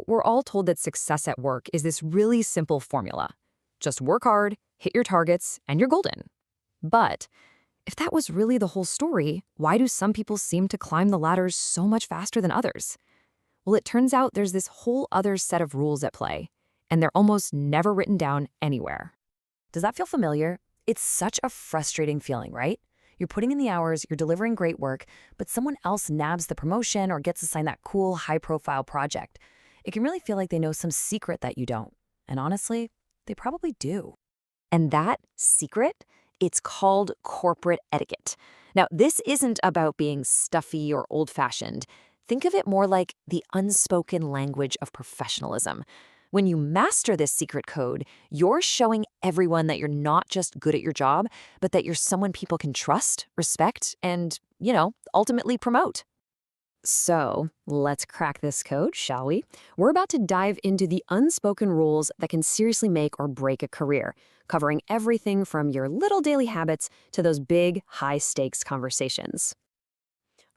We're all told that success at work is this really simple formula. Just work hard, hit your targets, and you're golden. But if that was really the whole story, why do some people seem to climb the ladders so much faster than others? Well, it turns out there's this whole other set of rules at play, and they're almost never written down anywhere. Does that feel familiar? It's such a frustrating feeling, right? You're putting in the hours, you're delivering great work, but someone else nabs the promotion or gets assigned that cool, high-profile project. It can really feel like they know some secret that you don't. And honestly, they probably do. And that secret, it's called corporate etiquette. Now, this isn't about being stuffy or old-fashioned. Think of it more like the unspoken language of professionalism. When you master this secret code, you're showing everyone that you're not just good at your job, but that you're someone people can trust, respect, and, ultimately promote. So, let's crack this code, shall we? We're about to dive into the unspoken rules that can seriously make or break a career, covering everything from your little daily habits to those big, high-stakes conversations.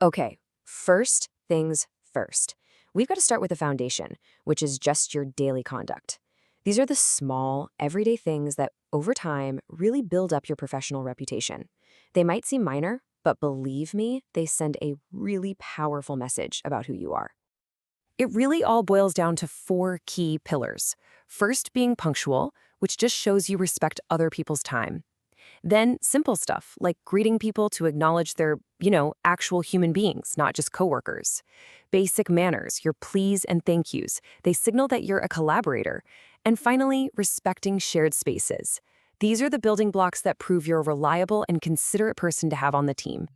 Okay, first things first. We've got to start with the foundation, which is just your daily conduct. These are the small, everyday things that, over time, really build up your professional reputation. They might seem minor, but believe me, they send a really powerful message about who you are. It really all boils down to 4 key pillars. First, being punctual, which just shows you respect other people's time. Then, simple stuff, like greeting people to acknowledge they're, actual human beings, not just coworkers. Basic manners, your please and thank yous. They signal that you're a collaborator. And finally, respecting shared spaces. These are the building blocks that prove you're a reliable and considerate person to have on the team.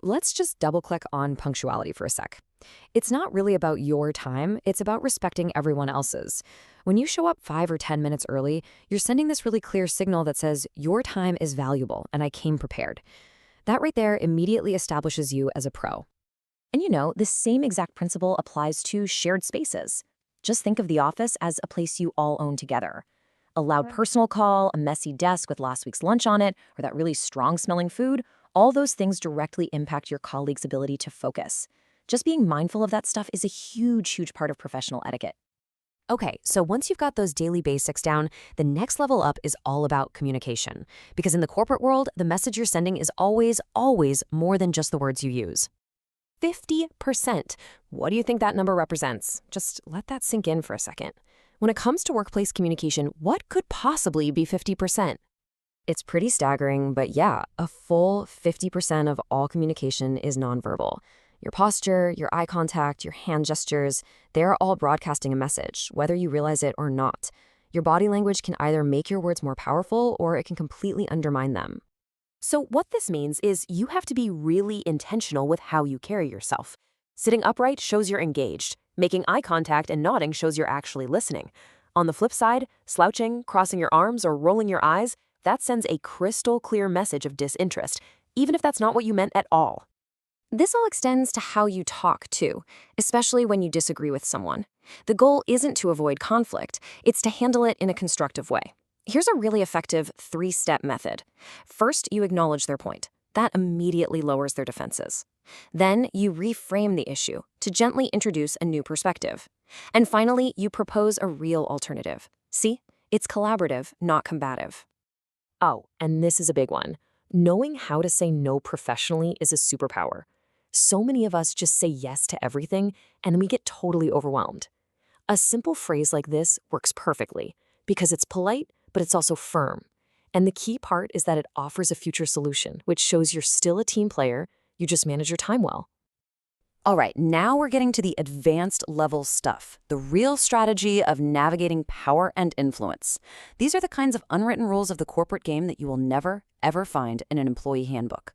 Let's just double-click on punctuality for a sec. It's not really about your time, it's about respecting everyone else's. When you show up 5 or 10 minutes early, you're sending this really clear signal that says, your time is valuable and I came prepared. That right there immediately establishes you as a pro. And this same exact principle applies to shared spaces. Just think of the office as a place you all own together. A loud personal call, a messy desk with last week's lunch on it, or that really strong-smelling food, all those things directly impact your colleagues' ability to focus. Just being mindful of that stuff is a huge, huge part of professional etiquette. Okay, so once you've got those daily basics down, the next level up is all about communication. Because in the corporate world, the message you're sending is always, always more than just the words you use. 50%. What do you think that number represents? Just let that sink in for a second. When it comes to workplace communication, what could possibly be 50%? It's pretty staggering, but yeah, a full 50% of all communication is nonverbal. Your posture, your eye contact, your hand gestures, they're all broadcasting a message, whether you realize it or not. Your body language can either make your words more powerful or it can completely undermine them. So what this means is you have to be really intentional with how you carry yourself. Sitting upright shows you're engaged. Making eye contact and nodding shows you're actually listening. On the flip side, slouching, crossing your arms, or rolling your eyes, that sends a crystal clear message of disinterest, even if that's not what you meant at all. This all extends to how you talk, too, especially when you disagree with someone. The goal isn't to avoid conflict, it's to handle it in a constructive way. Here's a really effective 3-step method. First, you acknowledge their point. That immediately lowers their defenses. Then, you reframe the issue to gently introduce a new perspective. And finally, you propose a real alternative. See? It's collaborative, not combative. Oh, and this is a big one. Knowing how to say no professionally is a superpower. So many of us just say yes to everything, and then we get totally overwhelmed. A simple phrase like this works perfectly because it's polite, but it's also firm. And the key part is that it offers a future solution, which shows you're still a team player, you just manage your time well. All right, now we're getting to the advanced level stuff, the real strategy of navigating power and influence. These are the kinds of unwritten rules of the corporate game that you will never, ever find in an employee handbook.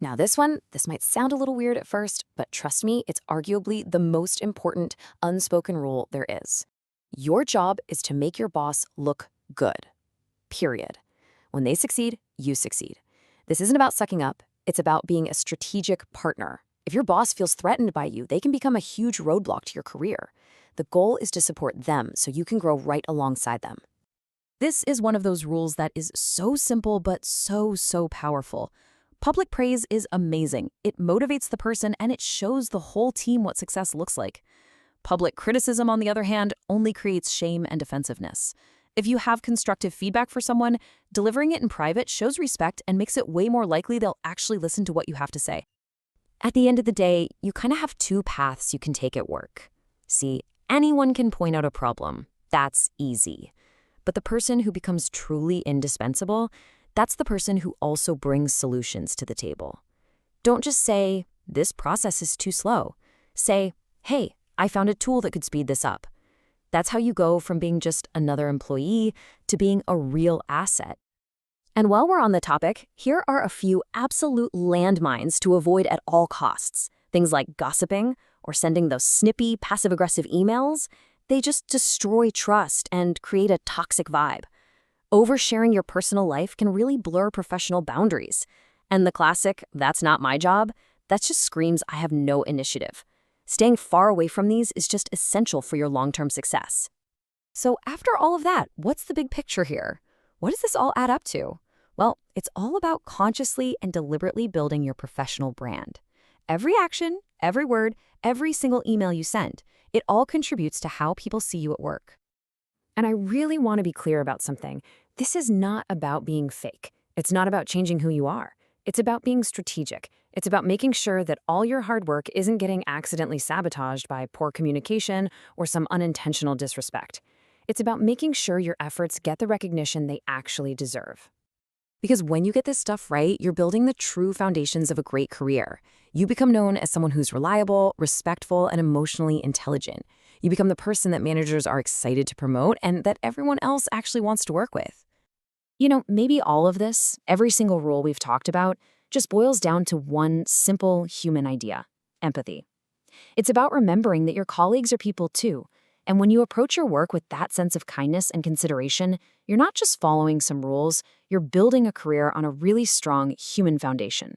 Now this might sound a little weird at first, but trust me, it's arguably the most important unspoken rule there is. Your job is to make your boss look good. Period. When they succeed, you succeed. This isn't about sucking up, it's about being a strategic partner. If your boss feels threatened by you, they can become a huge roadblock to your career. The goal is to support them so you can grow right alongside them. This is one of those rules that is so simple but so powerful. Public praise is amazing. It motivates the person and it shows the whole team what success looks like. Public criticism, on the other hand, only creates shame and defensiveness. If you have constructive feedback for someone, delivering it in private shows respect and makes it way more likely they'll actually listen to what you have to say. At the end of the day, you kind of have two paths you can take at work. See, anyone can point out a problem. That's easy. But the person who becomes truly indispensable, that's the person who also brings solutions to the table. Don't just say, "This process is too slow." Say, "Hey, I found a tool that could speed this up." That's how you go from being just another employee to being a real asset. And while we're on the topic, here are a few absolute landmines to avoid at all costs. Things like gossiping or sending those snippy, passive-aggressive emails. They just destroy trust and create a toxic vibe. Oversharing your personal life can really blur professional boundaries. And the classic, "That's not my job," that just screams, "I have no initiative." Staying far away from these is just essential for your long-term success. So after all of that, what's the big picture here? What does this all add up to? Well, it's all about consciously and deliberately building your professional brand. Every action, every word, every single email you send, it all contributes to how people see you at work. And I really want to be clear about something. This is not about being fake. It's not about changing who you are. It's about being strategic. It's about making sure that all your hard work isn't getting accidentally sabotaged by poor communication or some unintentional disrespect. It's about making sure your efforts get the recognition they actually deserve. Because when you get this stuff right, you're building the true foundations of a great career. You become known as someone who's reliable, respectful, and emotionally intelligent. You become the person that managers are excited to promote and that everyone else actually wants to work with. You know, maybe all of this, every single rule we've talked about, just boils down to one simple human idea: empathy. It's about remembering that your colleagues are people too. And when you approach your work with that sense of kindness and consideration, you're not just following some rules, you're building a career on a really strong human foundation.